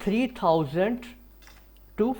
3000 to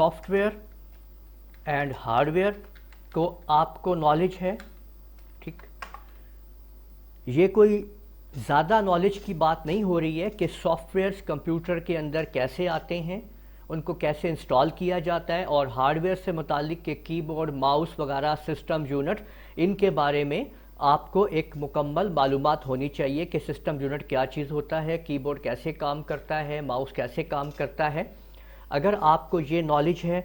soft where and hard where کو آپ کو نالج ہے، ٹھیک. یہ کوئی زیادہ نالج کی بات نہیں ہو رہی ہے کہ سافٹ ویئرس کمپیوٹر کے اندر کیسے آتے ہیں، ان کو کیسے انسٹال کیا جاتا ہے، اور ہارڈ ویئر سے متعلق کہ کی بورڈ، ماؤس وغیرہ، سسٹم یونٹ، ان کے بارے میں آپ کو ایک مکمل معلومات ہونی چاہیے کہ سسٹم یونٹ کیا چیز ہوتا ہے، کی بورڈ کیسے کام کرتا ہے، ماؤس کیسے کام کرتا ہے. اگر آپ کو یہ نالج ہے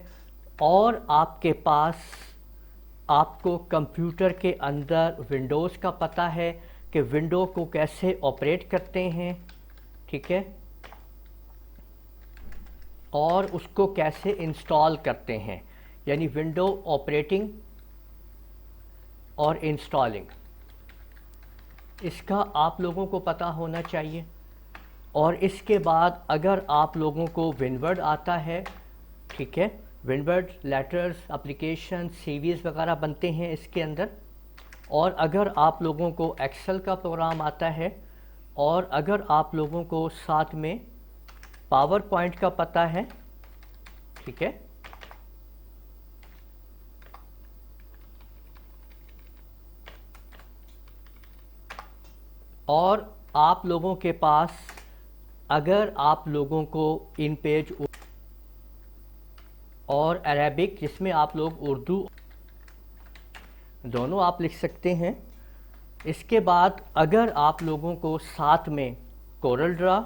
اور آپ کے پاس آپ کو کمپیوٹر کے اندر ونڈوز کا پتہ ہے کہ ونڈو کو کیسے آپریٹ کرتے ہیں، ٹھیک ہے، اور اس کو کیسے انسٹال کرتے ہیں، یعنی ونڈو آپریٹنگ اور انسٹالنگ، اس کا آپ لوگوں کو پتہ ہونا چاہیے. اور اس کے بعد اگر آپ لوگوں کو ونورڈ آتا ہے، ٹھیک ہے، ونورڈ لیٹرز، اپلیکیشن، سی ویز وغیرہ بنتے ہیں اس کے اندر، اور اگر آپ لوگوں کو ایکسل کا پروگرام آتا ہے، اور اگر آپ لوگوں کو ساتھ میں پاور پوائنٹ کا پتہ ہے، ٹھیک ہے، اور آپ لوگوں کے پاس اگر آپ لوگوں کو ان پیج اور عربک، جس میں آپ لوگ اردو دونوں آپ لکھ سکتے ہیں. اس کے بعد اگر آپ لوگوں کو ساتھ میں کورل ڈرا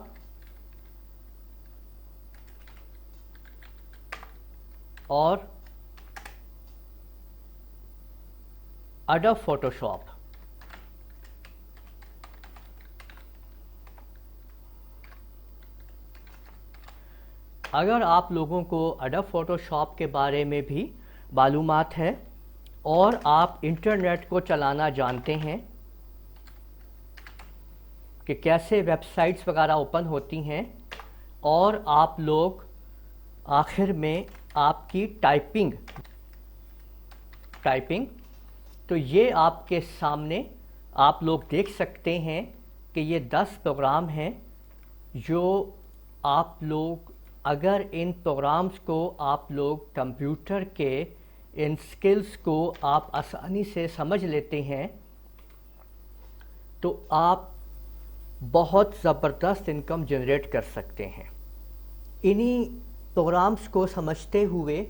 اور اڈوب فوٹو شاپ اگر آپ لوگوں کو اڈوب فوٹو شاپ کے بارے میں بھی معلومات ہے اور آپ انٹرنیٹ کو چلانا جانتے ہیں کہ کیسے ویب سائٹس وغیرہ اوپن ہوتی ہیں، اور آپ لوگ آخر میں آپ کی ٹائپنگ، تو یہ آپ کے سامنے آپ لوگ دیکھ سکتے ہیں کہ یہ 10 پروگرام ہیں جو آپ لوگ اگر ان پروگرامز کو آپ لوگ کمپیوٹر کے ان سکلز کو آپ آسانی سے سمجھ لیتے ہیں تو آپ بہت زبردست انکم جنریٹ کر سکتے ہیں. انہی پروگرامز کو سمجھتے ہوئے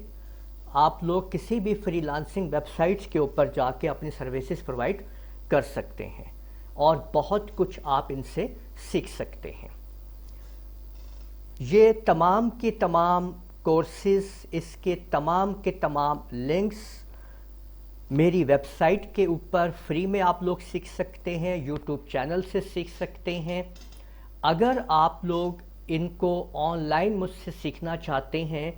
آپ لوگ کسی بھی فری لانسنگ ویب سائٹس کے اوپر جا کے اپنی سروسز پرووائڈ کر سکتے ہیں اور بہت کچھ آپ ان سے سیکھ سکتے ہیں. یہ تمام کی تمام کورسز، اس کے تمام لنکس میری ویب سائٹ کے اوپر فری میں آپ لوگ سیکھ سکتے ہیں، یوٹیوب چینل سے سیکھ سکتے ہیں. اگر آپ لوگ ان کو آن لائن مجھ سے سیکھنا چاہتے ہیں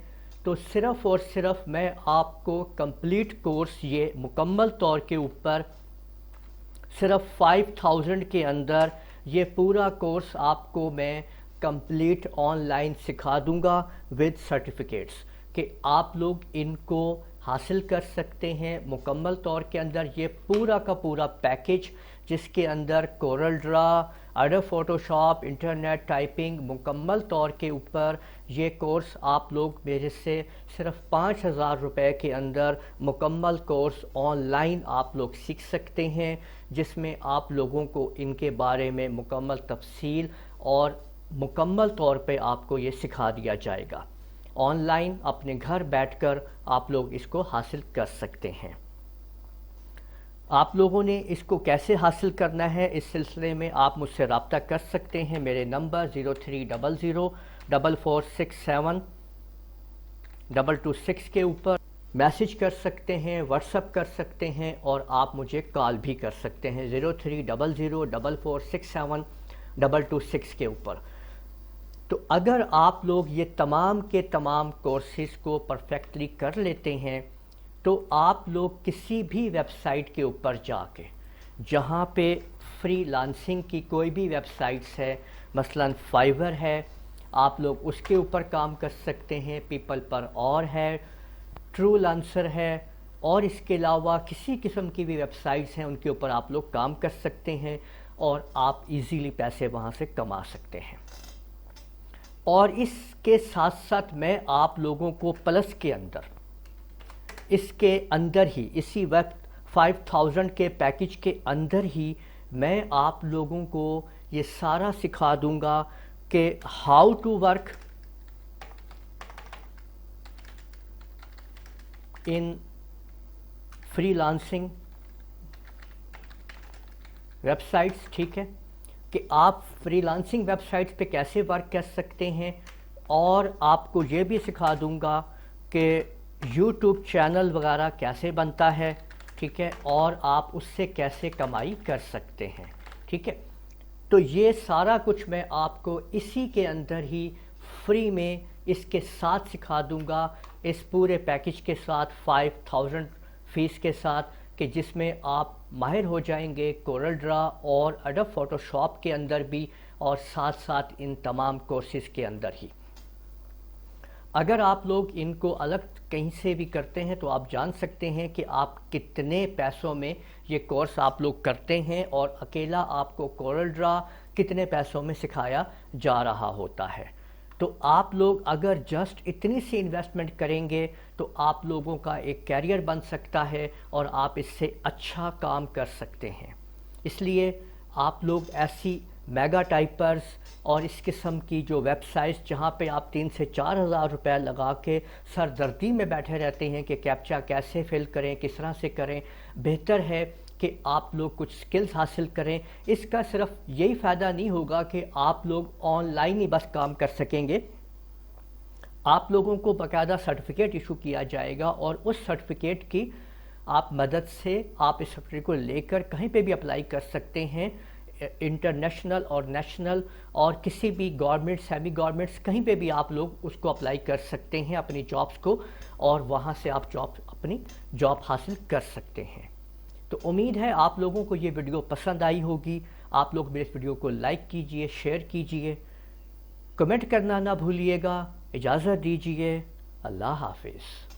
تو صرف اور صرف میں آپ کو کمپلیٹ کورس یہ مکمل طور کے اوپر صرف 5000 کے اندر یہ پورا کورس آپ کو میں کمپلیٹ آن لائن سکھا دوں گا ود سرٹیفکیٹس کہ آپ لوگ ان کو حاصل کر سکتے ہیں مکمل طور کے اندر. یہ پورا کا پورا پیکج جس کے اندر کورل ڈرا، اڈوب فوٹو شاپ، انٹرنیٹ ٹائپنگ مکمل طور کے اوپر یہ کورس آپ لوگ میرے سے صرف 5000 روپے کے اندر مکمل کورس آن لائن آپ لوگ سیکھ سکتے ہیں، جس میں آپ لوگوں کو ان کے بارے میں مکمل تفصیل اور مکمل طور پہ آپ کو یہ سکھا دیا جائے گا. آن لائن اپنے گھر بیٹھ کر آپ لوگ اس کو حاصل کر سکتے ہیں. آپ لوگوں نے اس کو کیسے حاصل کرنا ہے اس سلسلے میں آپ مجھ سے رابطہ کر سکتے ہیں. میرے نمبر 030044672226 کے اوپر میسج کر سکتے ہیں، واٹس اپ کر سکتے ہیں، اور آپ مجھے کال بھی کر سکتے ہیں 030044672226 کے اوپر. تو اگر آپ لوگ یہ تمام کے تمام کورسز کو پرفیکٹلی کر لیتے ہیں تو آپ لوگ کسی بھی ویب سائٹ کے اوپر جا کے جہاں پہ فری لانسنگ کی کوئی بھی ویب سائٹس ہے، مثلا فائیور ہے، آپ لوگ اس کے اوپر کام کر سکتے ہیں، پیپل پر اور ہے، ٹرو لانسر ہے، اور اس کے علاوہ کسی قسم کی بھی ویب سائٹس ہیں ان کے اوپر آپ لوگ کام کر سکتے ہیں اور آپ ایزیلی پیسے وہاں سے کما سکتے ہیں. اور اس کے ساتھ ساتھ میں آپ لوگوں کو پلس کے اندر اس کے اندر ہی اسی وقت 5000 کے پیکج کے اندر ہی میں آپ لوگوں کو یہ سارا سکھا دوں گا کہ how to work in freelancing websites. ٹھیک ہے کہ آپ فری لانسنگ ویب سائٹس پہ کیسے ورک کر سکتے ہیں, اور آپ کو یہ بھی سکھا دوں گا کہ یوٹیوب چینل وغیرہ کیسے بنتا ہے. ٹھیک ہے, اور آپ اس سے کیسے کمائی کر سکتے ہیں. ٹھیک ہے, تو یہ سارا کچھ میں آپ کو اسی کے اندر ہی فری میں اس کے ساتھ سکھا دوں گا, اس پورے پیکج کے ساتھ 5000 فیس کے ساتھ, کہ جس میں آپ ماہر ہو جائیں گے کورل ڈرا اور ایڈوب فوٹو شاپ کے اندر بھی, اور ساتھ ساتھ ان تمام کورسز کے اندر ہی. اگر آپ لوگ ان کو الگ کہیں سے بھی کرتے ہیں تو آپ جان سکتے ہیں کہ آپ کتنے پیسوں میں یہ کورس آپ لوگ کرتے ہیں, اور اکیلا آپ کو کورل ڈرا کتنے پیسوں میں سکھایا جا رہا ہوتا ہے. تو آپ لوگ اگر جسٹ اتنی سی انویسٹمنٹ کریں گے تو آپ لوگوں کا ایک کیریئر بن سکتا ہے, اور آپ اس سے اچھا کام کر سکتے ہیں. اس لیے آپ لوگ ایسی میگا ٹائپرز اور اس قسم کی جو ویب سائٹس جہاں پہ آپ 3 سے 4 ہزار روپے لگا کے سردردی میں بیٹھے رہتے ہیں کہ کیپچا کیسے فل کریں, کس طرح سے کریں, بہتر ہے کہ آپ لوگ کچھ سکلز حاصل کریں. اس کا صرف یہی فائدہ نہیں ہوگا کہ آپ لوگ آن لائن ہی بس کام کر سکیں گے, آپ لوگوں کو باقاعدہ سرٹیفکیٹ ایشو کیا جائے گا, اور اس سرٹیفکیٹ کی آپ مدد سے آپ اس سرٹیفکیٹ کو لے کر کہیں پہ بھی اپلائی کر سکتے ہیں, انٹرنیشنل اور نیشنل اور کسی بھی گورنمنٹ سیمی گورنمنٹس کہیں پہ بھی آپ لوگ اس کو اپلائی کر سکتے ہیں اپنی جابس کو, اور وہاں سے آپ اپنی جاب حاصل کر سکتے ہیں. تو امید ہے آپ لوگوں کو یہ ویڈیو پسند آئی ہوگی. آپ لوگ میرے اس ویڈیو کو لائک کیجئے, شیئر کیجئے, کمنٹ کرنا نہ بھولیے گا. اجازت دیجئے, اللہ حافظ.